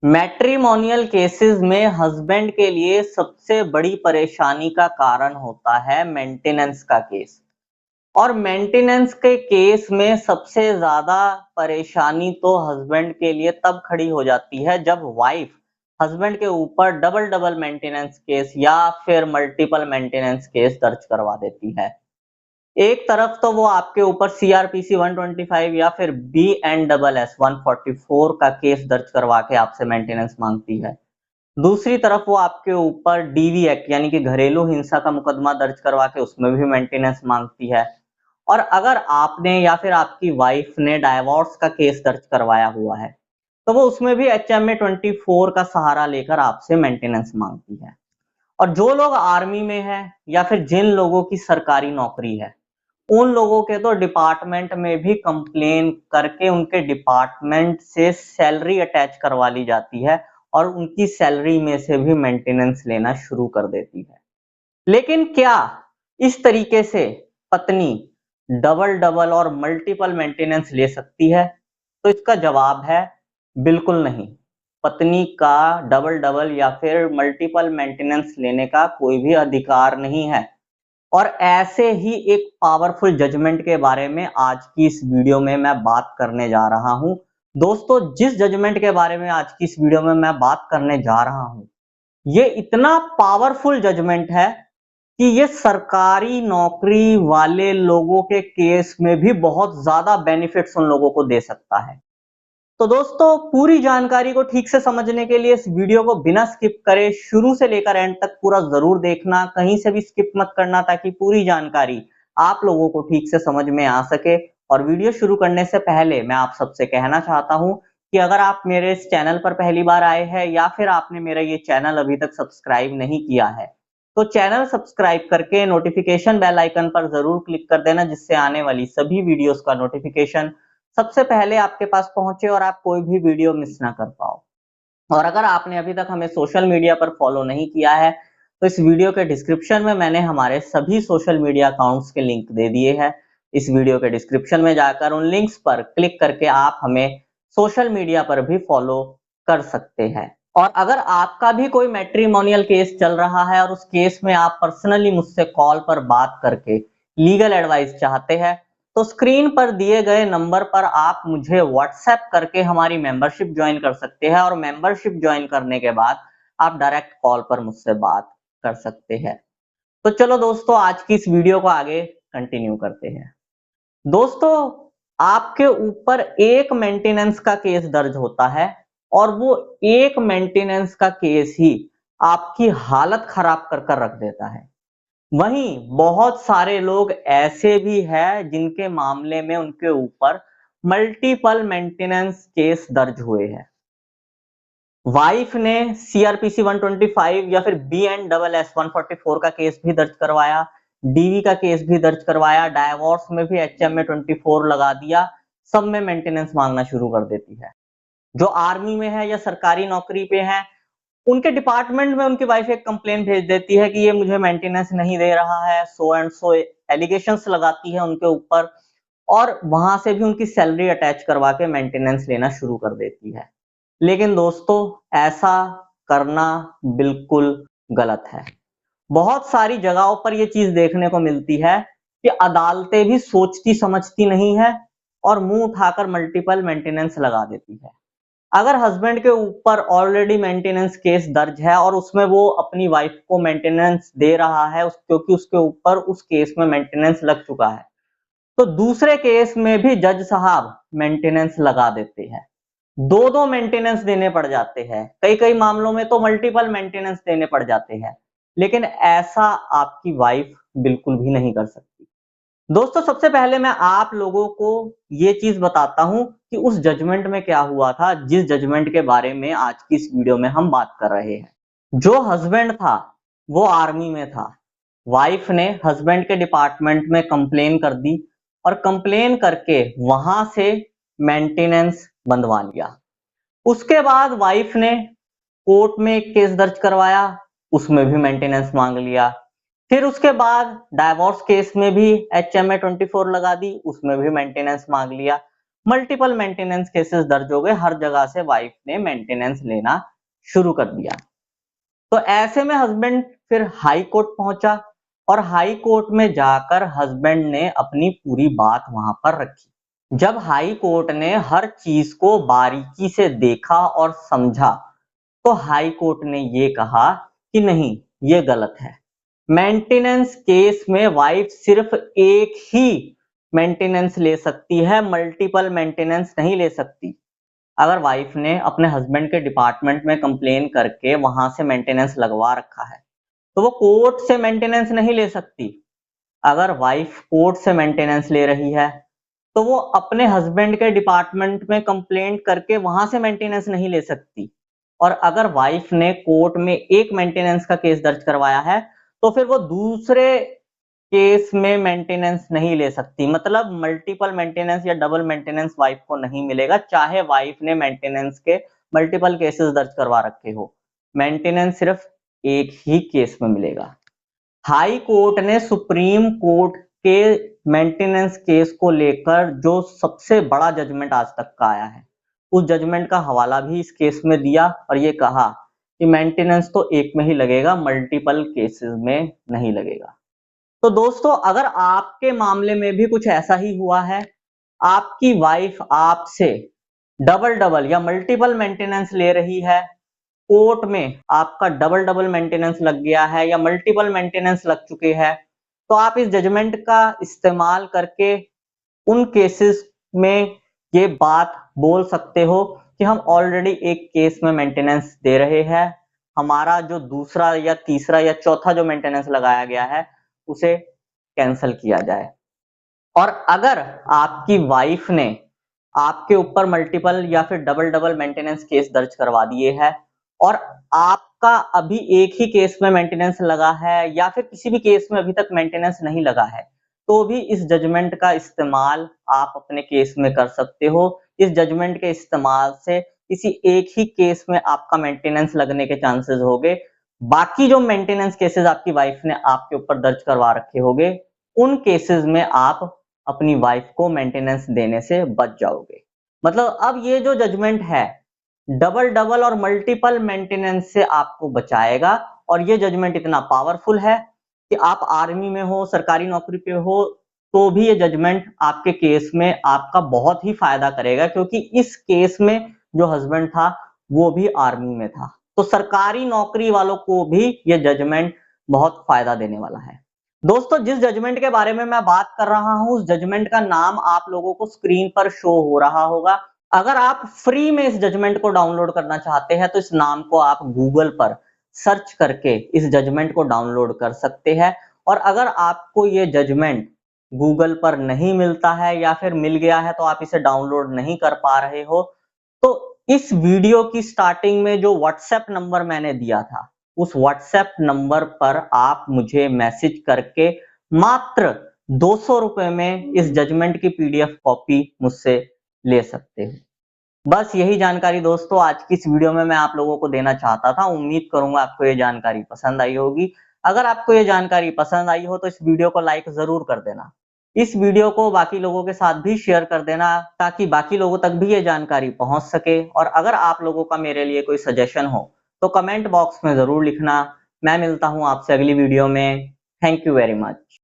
Matrimonial cases में husband के लिए सबसे बड़ी परेशानी का कारण होता है मेंटेनेंस का केस। और मेंटेनेंस के केस में सबसे ज्यादा परेशानी तो हस्बैंड के लिए तब खड़ी हो जाती है जब वाइफ हस्बैंड के ऊपर डबल डबल मेंटेनेंस केस या फिर मल्टीपल मेंटेनेंस केस दर्ज करवा देती है। एक तरफ तो वो आपके ऊपर सीआरपीसी 125 या फिर बी एंड डबल एस 144 का केस दर्ज करवा के आपसे मेंटेनेंस मांगती है। दूसरी तरफ वो आपके ऊपर डीवी एक्ट यानी कि घरेलू हिंसा का मुकदमा दर्ज करवा के उसमें भी मेंटेनेंस मांगती है। और अगर आपने या फिर आपकी वाइफ ने डाइवोर्स का केस दर्ज करवाया हुआ है तो वो उसमें भी एचएमए 24 का सहारा लेकर आपसे मेंटेनेंस मांगती है। और जो लोग आर्मी में है या फिर जिन लोगों की सरकारी नौकरी है उन लोगों के तो डिपार्टमेंट में भी कंप्लेन करके उनके डिपार्टमेंट से सैलरी अटैच करवा ली जाती है और उनकी सैलरी में से भी मेंटेनेंस लेना शुरू कर देती है। लेकिन क्या इस तरीके से पत्नी डबल डबल और मल्टीपल मेंटेनेंस ले सकती है? तो इसका जवाब है बिल्कुल नहीं। पत्नी का डबल डबल या फिर मल्टीपल मेंटेनेंस लेने का कोई भी अधिकार नहीं है। और ऐसे ही एक पावरफुल जजमेंट के बारे में आज की इस वीडियो में मैं बात करने जा रहा हूं। दोस्तों, जिस जजमेंट के बारे में आज की इस वीडियो में मैं बात करने जा रहा हूं, ये इतना पावरफुल जजमेंट है कि ये सरकारी नौकरी वाले लोगों के केस में भी बहुत ज्यादा बेनिफिट्स उन लोगों को दे सकता है। तो दोस्तों, पूरी जानकारी को ठीक से समझने के लिए इस वीडियो को बिना स्किप करे शुरू से लेकर एंड तक पूरा जरूर देखना, कहीं से भी स्किप मत करना ताकि पूरी जानकारी आप लोगों को ठीक से समझ में आ सके। और वीडियो शुरू करने से पहले मैं आप सबसे कहना चाहता हूं कि अगर आप मेरे इस चैनल पर पहली बार आए हैं या फिर आपने मेरा ये चैनल अभी तक सब्सक्राइब नहीं किया है तो चैनल सब्सक्राइब करके नोटिफिकेशन बेल आइकन पर जरूर क्लिक कर देना, जिससे आने वाली सभी वीडियोस का नोटिफिकेशन सबसे पहले आपके पास पहुंचे और आप कोई भी वीडियो मिस ना कर पाओ। और अगर आपने अभी तक हमें सोशल मीडिया पर फॉलो नहीं किया है तो इस वीडियो के डिस्क्रिप्शन में मैंने हमारे सभी सोशल मीडिया अकाउंट्स के लिंक दे दिए हैं। इस वीडियो के डिस्क्रिप्शन में जाकर उन लिंक्स पर क्लिक करके आप हमें सोशल मीडिया पर भी फॉलो कर सकते हैं। और अगर आपका भी कोई मैट्रिमोनियल केस चल रहा है और उस केस में आप पर्सनली मुझसे कॉल पर बात करके लीगल एडवाइस चाहते हैं तो स्क्रीन पर दिए गए नंबर पर आप मुझे व्हाट्सएप करके हमारी मेंबरशिप ज्वाइन कर सकते हैं और मेंबरशिप ज्वाइन करने के बाद आप डायरेक्ट कॉल पर मुझसे बात कर सकते हैं। तो चलो दोस्तों, आज की इस वीडियो को आगे कंटिन्यू करते हैं। दोस्तों, आपके ऊपर एक मेंटेनेंस का केस दर्ज होता है और वो एक मेंटेनेंस का केस ही आपकी हालत खराब कर कर रख देता है। वहीं बहुत सारे लोग ऐसे भी हैं जिनके मामले में उनके ऊपर मल्टीपल मेंटेनेंस केस दर्ज हुए हैं। वाइफ ने सीआरपीसी 125 या फिर बी एंड डबल एस 144 का केस भी दर्ज करवाया, डीवी का केस भी दर्ज करवाया, डाइवोर्स में भी एचएमए 24 लगा दिया, सब में मेंटेनेंस मांगना शुरू कर देती है। जो आर्मी में है या सरकारी नौकरी पे है उनके डिपार्टमेंट में उनकी वाइफ एक कंप्लेन भेज देती है कि ये मुझे मेंटेनेंस नहीं दे रहा है, सो एंड सो एलिगेशंस लगाती है उनके ऊपर और वहां से भी उनकी सैलरी अटैच करवा के मेंटेनेंस लेना शुरू कर देती है। लेकिन दोस्तों, ऐसा करना बिल्कुल गलत है। बहुत सारी जगहों पर यह चीज देखने को मिलती है कि अदालतें भी सोचती समझती नहीं है और मुंह उठाकर मल्टीपल मेंटेनेंस लगा देती है। अगर हस्बैंड के ऊपर ऑलरेडी मेंटेनेंस केस दर्ज है और उसमें वो अपनी वाइफ को मेंटेनेंस दे रहा है क्योंकि उसके ऊपर उस केस में मेंटेनेंस लग चुका है, तो दूसरे केस में भी जज साहब मेंटेनेंस लगा देते हैं। दो दो मेंटेनेंस देने पड़ जाते हैं, कई कई मामलों में तो मल्टीपल मेंटेनेंस देने पड़ जाते हैं। लेकिन ऐसा आपकी वाइफ बिल्कुल भी नहीं कर सकती। दोस्तों, सबसे पहले मैं आप लोगों को ये चीज बताता हूं कि उस जजमेंट में क्या हुआ था जिस जजमेंट के बारे में आज की इस वीडियो में हम बात कर रहे हैं। जो हस्बैंड था वो आर्मी में था। वाइफ ने हस्बैंड के डिपार्टमेंट में कंप्लेन कर दी और कंप्लेन करके वहां से मेंटेनेंस बंधवा लिया। उसके बाद वाइफ ने कोर्ट में एक केस दर्ज करवाया, उसमें भी मेंटेनेंस मांग लिया। फिर उसके बाद डाइवोर्स केस में भी एचएमए 24 लगा दी, उसमें भी मेंटेनेंस मांग लिया। मल्टीपल मेंटेनेंस केसेस दर्ज हो गए, हर जगह से वाइफ ने मेंटेनेंस लेना शुरू कर दिया। तो ऐसे में हस्बैंड फिर हाई कोर्ट पहुंचा और हाई कोर्ट में जाकर हस्बैंड ने अपनी पूरी बात वहां पर रखी। जब हाई कोर्ट ने हर चीज को बारीकी से देखा और समझा, तो हाई कोर्ट ने ये कहा कि नहीं, ये गलत है। मेंटेनेंस केस में वाइफ सिर्फ एक ही मेंटेनेंस ले सकती है, मल्टीपल मेंटेनेंस नहीं ले सकती। अगर वाइफ ने अपने हस्बैंड के डिपार्टमेंट में कंप्लेन करके वहां से मेंटेनेंस लगवा रखा है, तो वो कोर्ट से मेंटेनेंस नहीं ले सकती। अगर वाइफ कोर्ट से मेंटेनेंस ले रही है, तो वो अपने हस्बैंड के डिपार्टमेंट में कंप्लेंट करके वहां से मेंटेनेंस नहीं ले सकती। और अगर वाइफ ने कोर्ट में एक मेंटेनेंस का केस दर्ज करवाया है, तो फिर वो दूसरे केस में मेंटेनेंस नहीं ले सकती। मतलब मल्टीपल मेंटेनेंस या डबल मेंटेनेंस वाइफ को नहीं मिलेगा, चाहे वाइफ ने मेंटेनेंस के मल्टीपल केसेस दर्ज करवा रखे हो। मेंटेनेंस सिर्फ एक ही केस में मिलेगा। हाई कोर्ट ने सुप्रीम कोर्ट के मेंटेनेंस केस को लेकर जो सबसे बड़ा जजमेंट आज तक का आया है, उस जजमेंट का हवाला भी इस केस में दिया और ये कहा कि मेंटेनेंस तो एक में ही लगेगा, मल्टीपल केसेस में नहीं लगेगा। तो दोस्तों, अगर आपके मामले में भी कुछ ऐसा ही हुआ है, आपकी वाइफ आपसे डबल डबल या मल्टीपल मेंटेनेंस ले रही है, कोर्ट में आपका डबल डबल मेंटेनेंस लग गया है या मल्टीपल मेंटेनेंस लग चुके हैं, तो आप इस जजमेंट का इस्तेमाल करके उन केसेस में ये बात बोल सकते हो कि हम ऑलरेडी एक केस में मेंटेनेंस दे रहे हैं, हमारा जो दूसरा या तीसरा या चौथा जो मेंटेनेंस लगाया गया है उसे कैंसिल किया जाए। और अगर आपकी वाइफ ने आपके ऊपर मल्टीपल या फिर डबल डबल मेंटेनेंस केस दर्ज करवा दिए हैं और आपका अभी एक ही केस में मेंटेनेंस लगा है या फिर किसी भी केस में अभी तक मेंटेनेंस नहीं लगा है, तो भी इस जजमेंट का इस्तेमाल आप अपने केस में कर सकते हो। इस जजमेंट के इस्तेमाल से किसी एक ही केस में आपका मेंटेनेंस लगने के चांसेस होंगे। बाकी जो मेंटेनेंस केसेस आपकी वाइफ ने आपके ऊपर दर्ज करवा रखे होंगे, उन केसेस में आप अपनी वाइफ को मेंटेनेंस देने से बच जाओगे। मतलब अब ये जो जजमेंट है, डबल डबल और मल्टीपल मेंटेनेंस से आपको बचाएगा। और ये जजमेंट इतना पावरफुल है कि आप आर्मी में हो, सरकारी नौकरी पे हो, तो भी ये जजमेंट आपके केस में आपका बहुत ही फायदा करेगा, क्योंकि इस केस में जो हस्बैंड था वो भी आर्मी में था। तो सरकारी नौकरी वालों को भी ये जजमेंट बहुत फायदा देने वाला है। दोस्तों, जिस जजमेंट के बारे में मैं बात कर रहा हूं, उस जजमेंट का नाम आप लोगों को स्क्रीन पर शो हो रहा होगा। अगर आप फ्री में इस जजमेंट को डाउनलोड करना चाहते हैं, तो इस नाम को आप गूगल पर सर्च करके इस जजमेंट को डाउनलोड कर सकते हैं। और अगर आपको ये जजमेंट गूगल पर नहीं मिलता है या फिर मिल गया है तो आप इसे डाउनलोड नहीं कर पा रहे हो, तो इस वीडियो की स्टार्टिंग में जो व्हाट्सएप नंबर मैंने दिया था, उस व्हाट्सएप नंबर पर आप मुझे मैसेज करके मात्र 200 रुपए में इस जजमेंट की पीडीएफ कॉपी मुझसे ले सकते हो। बस यही जानकारी दोस्तों आज की इस वीडियो में मैं आप लोगों को देना चाहता था। उम्मीद करूंगा आपको ये जानकारी पसंद आई होगी। अगर आपको ये जानकारी पसंद आई हो तो इस वीडियो को लाइक जरूर कर देना। इस वीडियो को बाकी लोगों के साथ भी शेयर कर देना, ताकि बाकी लोगों तक भी ये जानकारी पहुंच सके। और अगर आप लोगों का मेरे लिए कोई सजेशन हो तो कमेंट बॉक्स में जरूर लिखना। मैं मिलता हूं आपसे अगली वीडियो में। Thank you very much.